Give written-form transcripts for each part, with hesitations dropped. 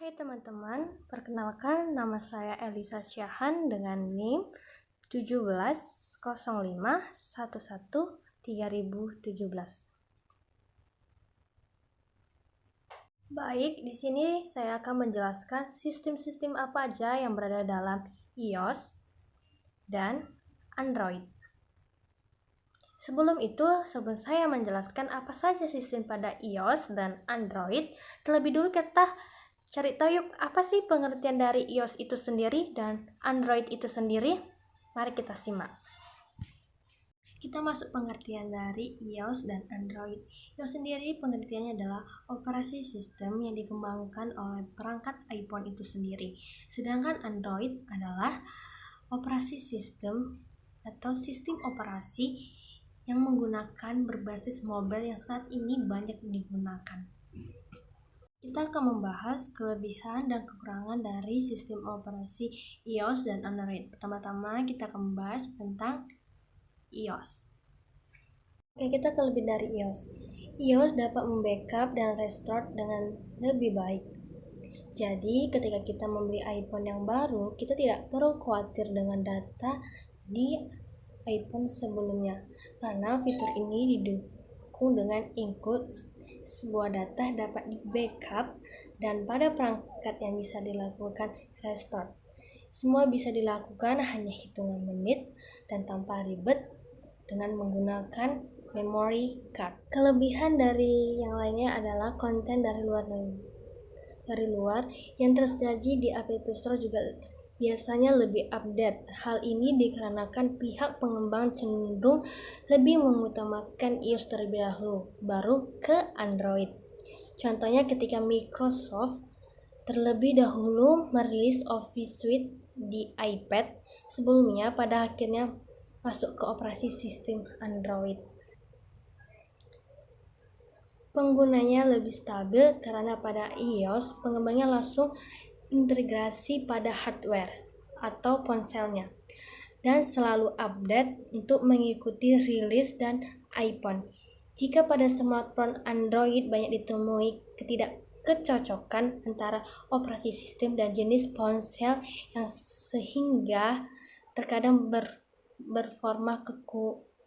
Hai teman-teman, perkenalkan nama saya Elisa Syahan dengan NIM 1705113017. Baik, di sini saya akan menjelaskan sistem-sistem apa aja yang berada dalam iOS dan Android. Sebelum saya menjelaskan apa saja sistem pada iOS dan Android, terlebih dulu kita cari tahu yuk apa sih pengertian dari iOS itu sendiri dan Android itu sendiri. Mari kita simak. Kita masuk pengertian dari iOS dan Android. iOS sendiri pengertiannya adalah operasi sistem yang dikembangkan oleh perangkat iPhone itu sendiri. Sedangkan Android adalah operasi sistem atau sistem operasi yang menggunakan berbasis mobile yang saat ini banyak digunakan. Kita akan membahas kelebihan dan kekurangan dari sistem operasi iOS dan Android. Pertama-tama kita akan membahas tentang iOS. Oke, kita kelebihan dari iOS. iOS dapat membackup dan restore dengan lebih baik. Jadi, ketika kita membeli iPhone yang baru, kita tidak perlu khawatir dengan data di iPhone sebelumnya, karena fitur ini didukung dengan include sebuah data dapat di backup dan pada perangkat yang bisa dilakukan restore. Semua bisa dilakukan hanya hitungan menit dan tanpa ribet dengan menggunakan memory card. Kelebihan dari yang lainnya adalah konten dari luar yang tersaji di App Store juga biasanya lebih update. Hal ini dikarenakan pihak pengembang cenderung lebih mengutamakan iOS terlebih dahulu, baru ke Android. Contohnya ketika Microsoft terlebih dahulu merilis Office Suite di iPad, sebelumnya pada akhirnya masuk ke operasi sistem Android. Penggunanya lebih stabil karena pada iOS pengembangnya langsung integrasi pada hardware atau ponselnya dan selalu update untuk mengikuti rilis dan iPhone. Jika pada smartphone Android banyak ditemui ketidakcocokan antara operasi sistem dan jenis ponsel yang sehingga terkadang berforma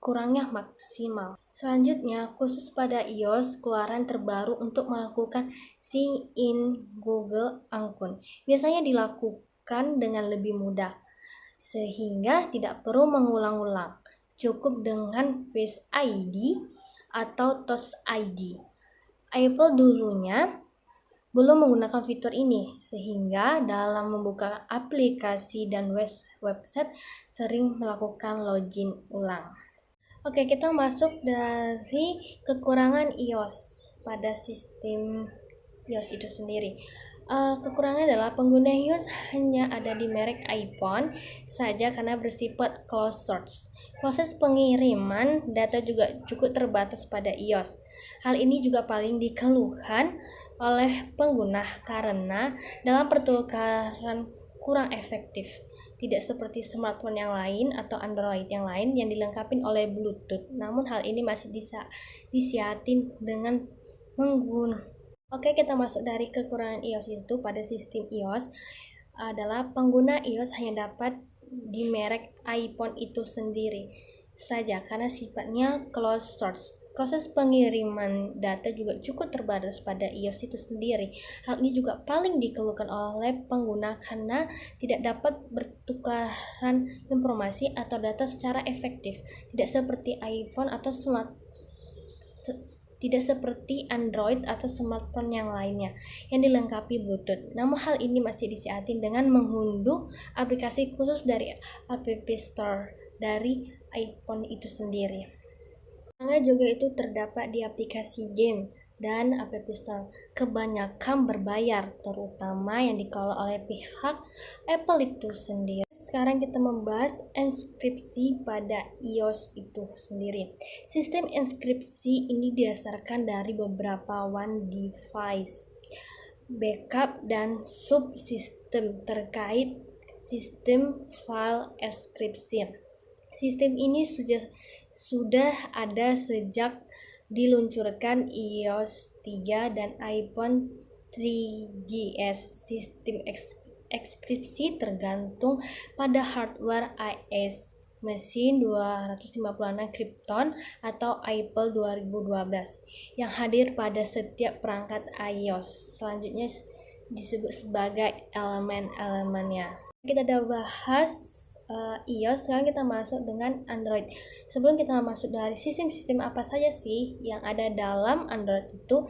kurangnya maksimal. Selanjutnya, khusus pada iOS, keluaran terbaru untuk melakukan sign in Google akun biasanya dilakukan dengan lebih mudah, sehingga tidak perlu mengulang-ulang. Cukup dengan Face ID atau Touch ID. Apple dulunya belum menggunakan fitur ini, sehingga dalam membuka aplikasi dan website sering melakukan login ulang. Oke, kita masuk dari kekurangan iOS pada sistem iOS itu sendiri. Kekurangan adalah pengguna iOS hanya ada di merek iPhone saja karena bersifat closed source. Proses pengiriman data juga cukup terbatas pada iOS. Hal ini juga paling dikeluhkan oleh pengguna karena dalam pertukaran kurang efektif. Tidak seperti smartphone yang lain atau Android yang lain yang dilengkapi oleh Bluetooth. Namun hal ini masih disiatin dengan menggunakan. Oke, kita masuk dari kekurangan iOS itu pada sistem iOS adalah pengguna iOS hanya dapat di merek iPhone itu sendiri saja karena sifatnya closed source. Proses pengiriman data juga cukup terbatas pada iOS itu sendiri. Hal ini juga paling dikeluhkan oleh pengguna karena tidak dapat bertukaran informasi atau data secara efektif. Tidak seperti iPhone atau tidak seperti Android atau smartphone yang lainnya yang dilengkapi Bluetooth. Namun hal ini masih disiatin dengan mengunduh aplikasi khusus dari App Store dari iPhone itu sendiri. Karena juga itu terdapat di aplikasi game dan App Store. Kebanyakan berbayar, terutama yang dikelola oleh pihak Apple itu sendiri. Sekarang kita membahas enskripsi pada iOS itu sendiri. Sistem enskripsi ini didasarkan dari beberapa one device, backup, dan subsistem terkait sistem file enskripsi. Sistem ini sudah ada sejak diluncurkan iOS 3 dan iPhone 3GS. Sistem ekskripsi tergantung pada hardware AES mesin 256 Krypton atau Apple 2012 yang hadir pada setiap perangkat iOS. Selanjutnya disebut sebagai elemen-elemennya. Kita udah bahas iOS, sekarang kita masuk dengan Android. Sebelum kita masuk dari sistem-sistem apa saja sih yang ada dalam Android itu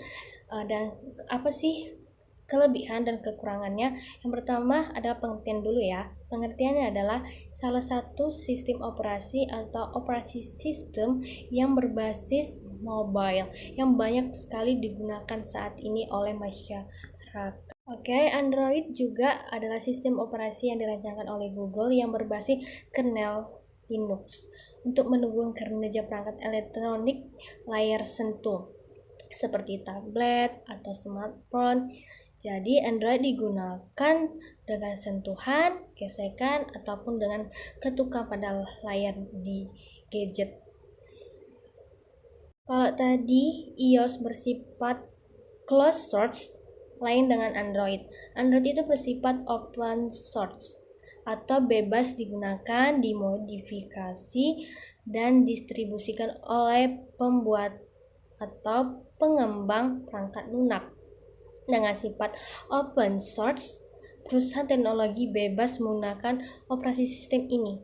dan apa sih kelebihan dan kekurangannya. Yang pertama adalah pengertian dulu ya. Pengertiannya adalah salah satu sistem operasi atau operasi sistem yang berbasis mobile yang banyak sekali digunakan saat ini oleh masyarakat. Oke, Android juga adalah sistem operasi yang dirancangkan oleh Google yang berbasis kernel Linux untuk mendukung kinerja perangkat elektronik layar sentuh seperti tablet atau smartphone. Jadi Android digunakan dengan sentuhan, gesekan, ataupun dengan ketukan pada layar di gadget. Kalau tadi iOS bersifat closed source, lain dengan Android. Android itu bersifat open source atau bebas digunakan, dimodifikasi, dan distribusikan oleh pembuat atau pengembang perangkat lunak. Dengan sifat open source, perusahaan teknologi bebas menggunakan operasi sistem ini,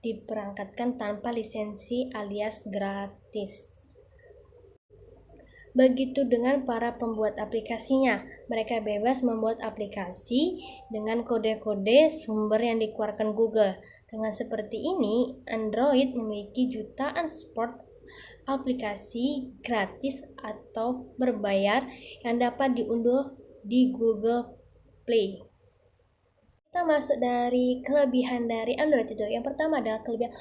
diperangkatkan tanpa lisensi alias gratis. Begitu dengan para pembuat aplikasinya, mereka bebas membuat aplikasi dengan kode-kode sumber yang dikeluarkan Google. Dengan seperti ini, Android memiliki jutaan support aplikasi gratis atau berbayar yang dapat diunduh di Google Play. Kita masuk dari kelebihan dari Android itu. Yang pertama adalah kelebihan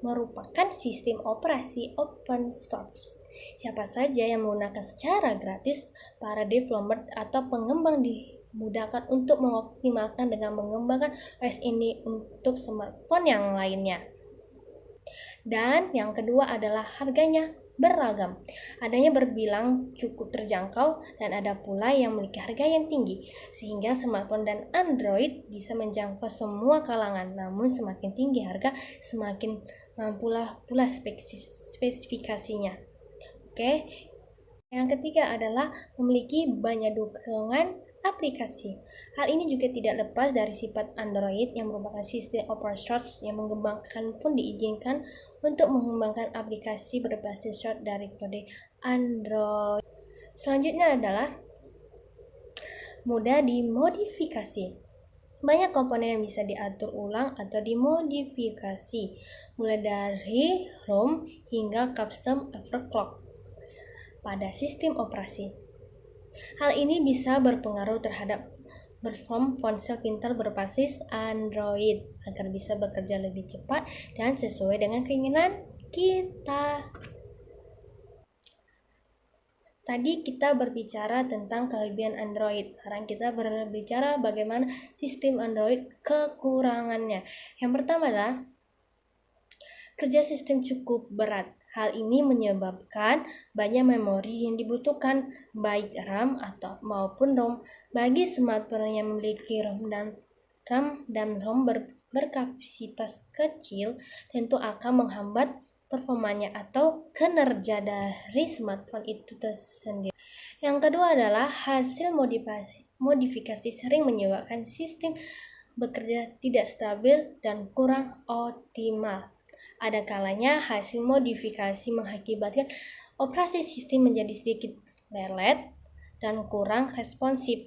merupakan sistem operasi open source. Siapa saja yang menggunakan secara gratis, para developer atau pengembang dimudahkan untuk mengoptimalkan dengan mengembangkan OS ini untuk smartphone yang lainnya. Dan yang kedua adalah harganya beragam. Adanya berbilang cukup terjangkau dan ada pula yang memiliki harga yang tinggi, sehingga smartphone dan Android bisa menjangkau semua kalangan. Namun semakin tinggi harga, semakin mampulah pula spesifikasinya. Oke. Yang ketiga adalah memiliki banyak dukungan aplikasi. Hal ini juga tidak lepas dari sifat Android yang merupakan sistem open source yang mengembangkan pun diizinkan untuk mengembangkan aplikasi berbasis source dari kode Android. Selanjutnya adalah mudah dimodifikasi. Banyak komponen yang bisa diatur ulang atau dimodifikasi, mulai dari ROM hingga custom overclock pada sistem operasi. Hal ini bisa berpengaruh terhadap performa ponsel pintar berbasis Android agar bisa bekerja lebih cepat dan sesuai dengan keinginan kita. Tadi kita berbicara tentang kelebihan Android. Sekarang kita berbicara bagaimana sistem Android kekurangannya. Yang pertama adalah kerja sistem cukup berat. Hal ini menyebabkan banyak memori yang dibutuhkan, baik RAM atau maupun ROM. Bagi smartphone yang memiliki RAM dan ROM berkapasitas kecil, tentu akan menghambat performanya atau kinerja dari smartphone itu sendiri. Yang kedua adalah hasil modifikasi sering menyebabkan sistem bekerja tidak stabil dan kurang optimal. Ada kalanya hasil modifikasi mengakibatkan operasi sistem menjadi sedikit lelet dan kurang responsif.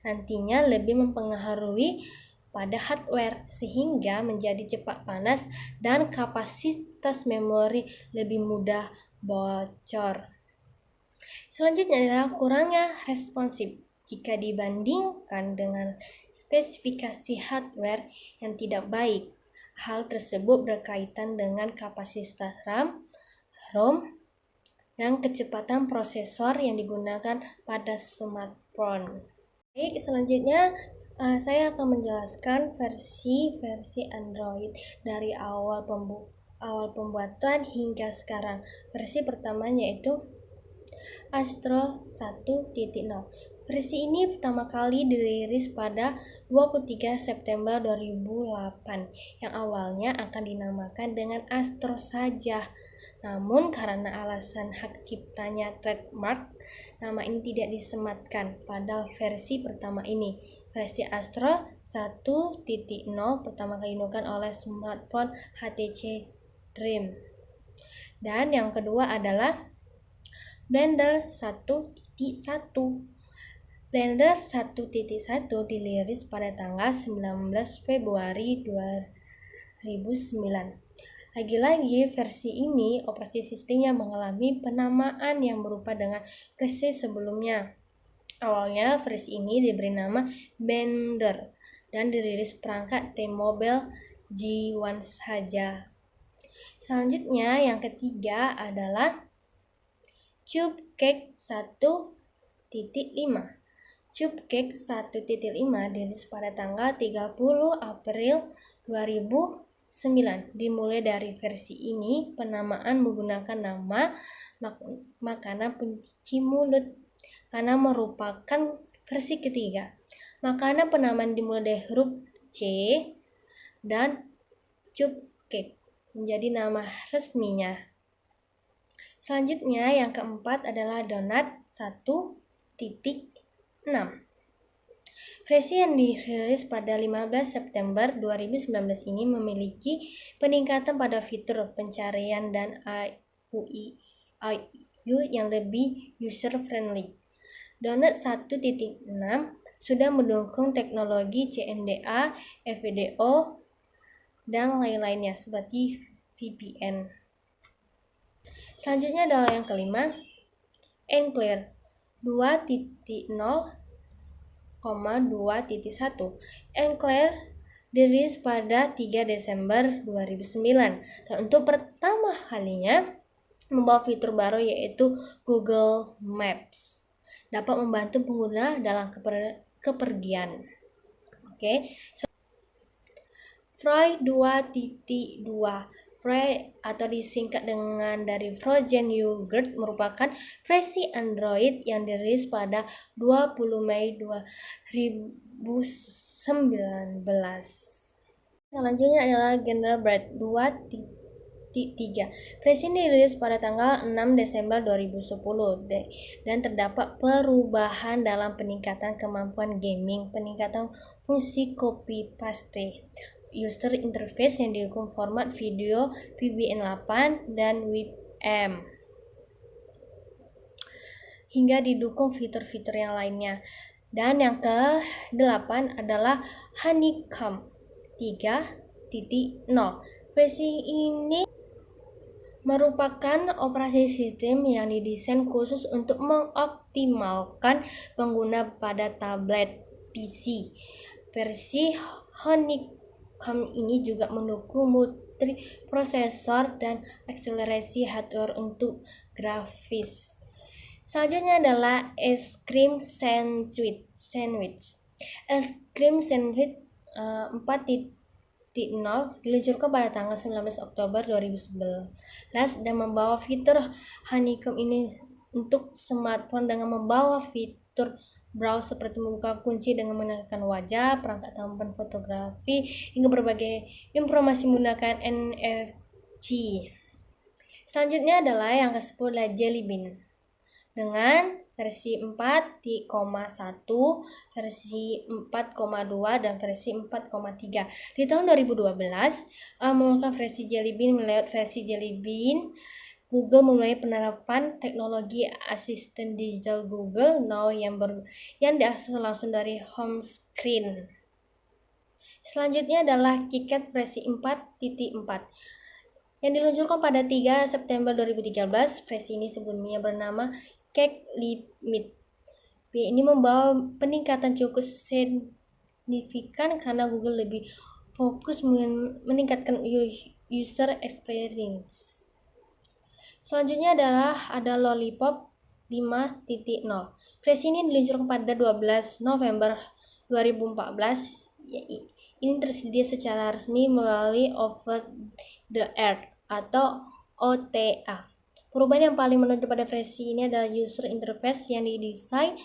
Nantinya lebih mempengaruhi pada hardware sehingga menjadi cepat panas dan kapasitas memori lebih mudah bocor. Selanjutnya adalah kurangnya responsif. Jika dibandingkan dengan spesifikasi hardware yang tidak baik, hal tersebut berkaitan dengan kapasitas RAM, ROM, dan kecepatan prosesor yang digunakan pada smartphone. Baik, selanjutnya saya akan menjelaskan versi Android dari awal pembuatan hingga sekarang. Versi pertamanya itu Astro 1.0. Versi ini pertama kali dirilis pada 23 September 2008 yang awalnya akan dinamakan dengan Astro saja. Namun karena alasan hak ciptanya trademark, nama ini tidak disematkan pada versi pertama ini. Versi Astro 1.0 pertama kali digunakan oleh smartphone HTC Dream. Dan yang kedua adalah Blender 1.1. Blender 1.1 dirilis pada tanggal 19 Februari 2009. Lagi-lagi versi ini operasi sistemnya mengalami penamaan yang berupa dengan versi sebelumnya. Awalnya versi ini diberi nama Blender dan dirilis perangkat T-Mobile G1 saja. Selanjutnya yang ketiga adalah CubeCake 1.5. CubeCake 1.5 dirilis pada tanggal 30 April 2009. Dimulai dari versi ini, penamaan menggunakan nama makanan pencuci mulut karena merupakan versi ketiga. Makanan penamaan dimulai dari huruf C dan CubeCake menjadi nama resminya. Selanjutnya yang keempat adalah Donut 1.6. Versi yang dirilis pada 15 September 2019 ini memiliki peningkatan pada fitur pencarian dan UI yang lebih user-friendly. Donut 1.6 sudah mendukung teknologi CMDA, FVDO, dan lain-lainnya seperti VPN. Selanjutnya adalah yang kelima, Enclair 2.0,2.1. Enclair dirilis pada 3 Desember 2009 dan untuk pertama kalinya membawa fitur baru yaitu Google Maps. Dapat membantu pengguna dalam kepergian. Froi 2.2. Froi atau disingkat dengan dari Frozen Yogurt merupakan versi Android yang dirilis pada 20 Mei 2019. Selanjutnya adalah Gingerbread 2.3. Versi ini dirilis pada tanggal 6 Desember 2010 dan terdapat perubahan dalam peningkatan kemampuan gaming, peningkatan fungsi copy paste, user interface yang didukung format video PBN8 dan WebM, hingga didukung fitur-fitur yang lainnya. Dan yang ke-8 adalah Honeycomb 3.0. Versi ini merupakan operasi sistem yang didesain khusus untuk mengoptimalkan pengguna pada tablet PC. Versi Honeycomb ini juga mendukung multiprosesor dan akselerasi hardware untuk grafis. Selanjutnya adalah es krim sandwich. Es krim sandwich 4.0 diluncurkan pada tanggal 19 Oktober 2011 dan membawa fitur Honeycomb ini untuk smartphone dengan membawa fitur browse seperti membuka kunci dengan menggunakan wajah, perangkat tampan fotografi, hingga berbagai informasi menggunakan NFC. Selanjutnya adalah yang ke-10 adalah Jelly Bean dengan versi 4.1, versi 4.2, dan versi 4.3. Di tahun 2012, menggunakan versi Jelly Bean melayout versi Jelly Bean, Google memulai penerapan teknologi asisten digital Google Now yang diakses langsung dari home screen. Selanjutnya adalah KitKat versi 4.4 yang diluncurkan pada 3 September 2013. Versi ini sebelumnya bernama Cake Limit. Ini membawa peningkatan cukup signifikan karena Google lebih fokus meningkatkan user experience. Selanjutnya ada Lollipop 5.0. Versi ini diluncurkan pada 12 November 2014. Ini tersedia secara resmi melalui Over the Air atau OTA. Perubahan yang paling menonjol pada versi ini adalah user interface yang didesain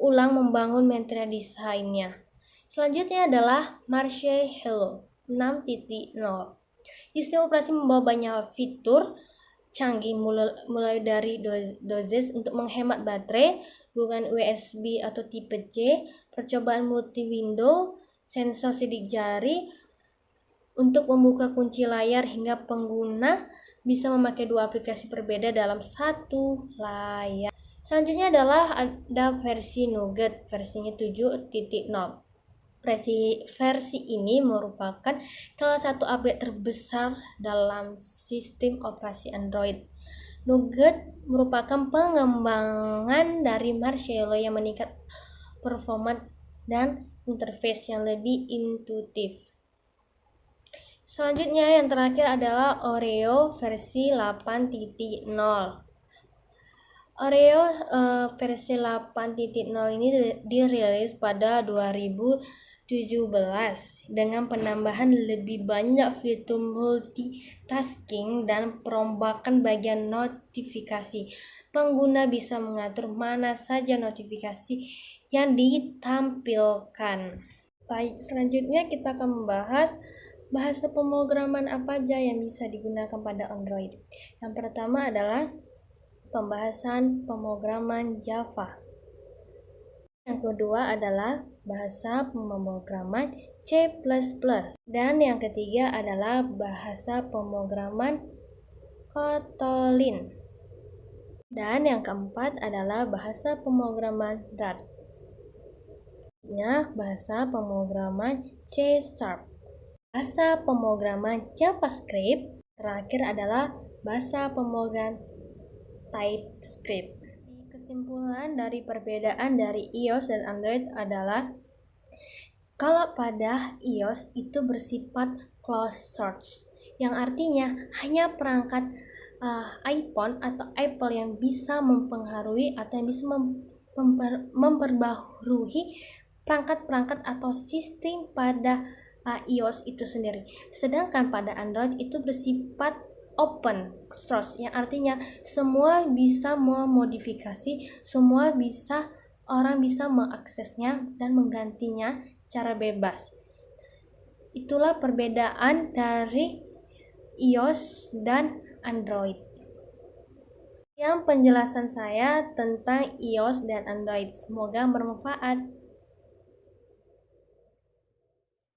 ulang membangun material desainnya. Selanjutnya adalah Marshmallow 6.0. Sistem operasi membawa banyak fitur canggih mulai dari doses untuk menghemat baterai, dukungan USB atau tipe C, percobaan multi-window, sensor sidik jari untuk membuka kunci layar hingga pengguna bisa memakai dua aplikasi berbeda dalam satu layar. Selanjutnya adalah ada versi Nougat, versinya 7.0. Versi ini merupakan salah satu update terbesar dalam sistem operasi Android. Nougat merupakan pengembangan dari Marshmallow yang meningkat performa dan interface yang lebih intuitif. Selanjutnya yang terakhir adalah Oreo versi 8.0. Oreo versi 8.0 ini dirilis pada 2017 dengan penambahan lebih banyak fitur multitasking dan perombakan bagian notifikasi. Pengguna bisa mengatur mana saja notifikasi yang ditampilkan. Baik, selanjutnya kita akan membahas bahasa pemrograman apa saja yang bisa digunakan pada Android. Yang pertama adalah pembahasan pemrograman Java. Yang kedua adalah bahasa pemrograman C++. Dan yang ketiga adalah bahasa pemrograman Kotlin. Dan yang keempat adalah bahasa pemrograman Dart. Bahasa pemrograman C#. Bahasa pemrograman JavaScript. Terakhir adalah bahasa pemrograman TypeScript. Kesimpulan dari perbedaan dari iOS dan Android adalah kalau pada iOS itu bersifat closed source, yang artinya hanya perangkat iPhone atau Apple yang bisa mempengaruhi atau yang bisa memperbaharui perangkat-perangkat atau sistem pada iOS itu sendiri. Sedangkan pada Android itu bersifat open source, yang artinya semua bisa memodifikasi, orang bisa mengaksesnya dan menggantinya secara bebas. Itulah perbedaan dari iOS dan Android. Yang penjelasan saya tentang iOS dan Android. Semoga bermanfaat.